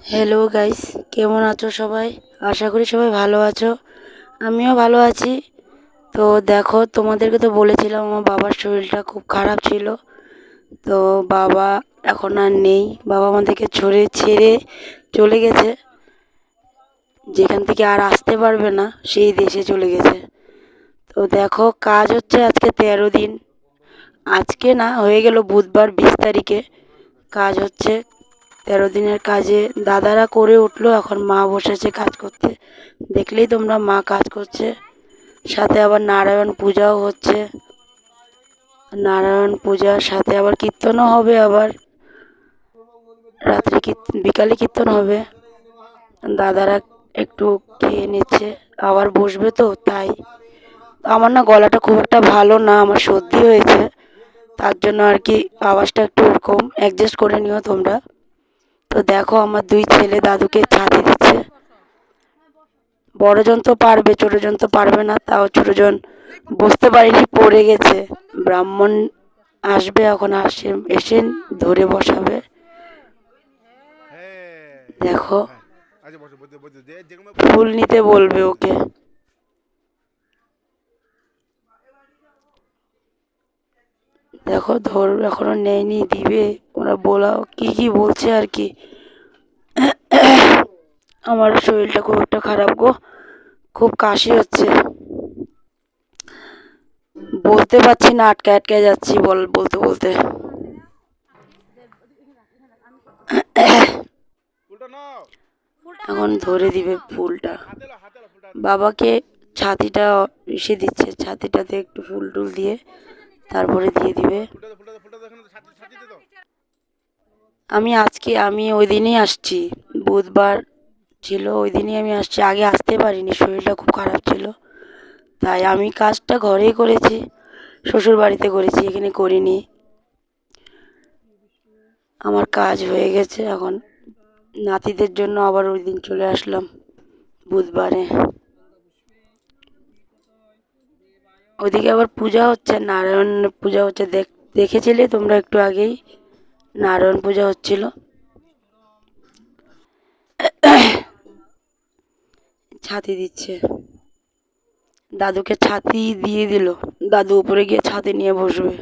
Hello guys, কেমন আছো সবাই? আশা করি সবাই ভালো আছো। আমিও ভালো আছি। তো দেখো, তোমাদেরকে তো বলেছিলাম আমার বাবার শরীরটা খুব খারাপ ছিল। তো বাবা এখন আর নেই। বাবা আমাদেরকে ছেড়ে চলে গেছে। যেখান থেকে আর আসতে পারবে না সেই দেশে চলে গেছে। তো দেখো, কাজ হচ্ছে আজকে 13 দিন। আজকে না, হয়ে গেল বুধবার 20 তারিখে। কাজ হচ্ছে 13 দিনের কাজে দাদারা করে উঠলো, এখন মা বসেছে কাজ করতে। দেখলেই তোমরা, মা কাজ করছে, সাথে আবার নারায়ণ পূজাও হচ্ছে। নারায়ণ পূজার সাথে আবার কীর্তনও হবে, আবার রাত্রে বিকালে কীর্তন হবে। দাদারা একটু খেয়ে নিচ্ছে, আবার বসবে, তো তাই। আমার না গলাটা খুব একটা ভালো না, আমার সর্দি হয়েছে, তার জন্য আর কি আওয়াজটা একটু এরকম, অ্যাডজাস্ট করে নিও তোমরা। তো দেখো, আমার দুই ছেলে দাদুকে ছাতি দিচ্ছে। বড়জন তো পারবে, ছোটজন তো পারবে না। তাও ছোটজন বুঝতে পারিনি, পড়ে গেছে। ব্রাহ্মণ আসবে এখন, এসে ধরে বসাবে। দেখো, ফুল নিতে বলবে ওকে। দেখো, এখনো নেয়নি, দিবে। ওরা কি কি বলছে আর কি। আমার শরীরটা খুব একটা খারাপ গো, খুব কাশি হচ্ছে, বলতে পারছি না, আটকে আটকে যাচ্ছি বলতে বলতে। এখন ধরে দিবে ফুলটা। বাবাকে ছাতিটা এসে দিচ্ছে, ছাতিটাতে একটু ফুল টুল দিয়ে তারপরে দিয়ে দিবে। আমি ওই দিনই আসছি, বুধবার ছিল ওই দিনই আমি আসছি। আগে আসতে পারিনি, শরীরটা খুব খারাপ ছিল। তাই আমি কাজটা ঘরেই করেছি, শ্বশুর বাড়িতে করেছি, এখানে করিনি। আমার কাজ হয়ে গেছে। এখন নাতিদের জন্য আবার ওই দিন চলে আসলাম, বুধবারে। ওইদিকে আবার পূজা হচ্ছে, নারায়ণ পূজা হচ্ছে, দেখেছিলে তোমরা একটু আগেই, নারায়ণ পূজা হচ্ছিল। ছাতি দিচ্ছে, দাদুকে ছাতি দিয়ে দিল। দাদু উপরে গিয়ে ছাতি নিয়ে বসবে।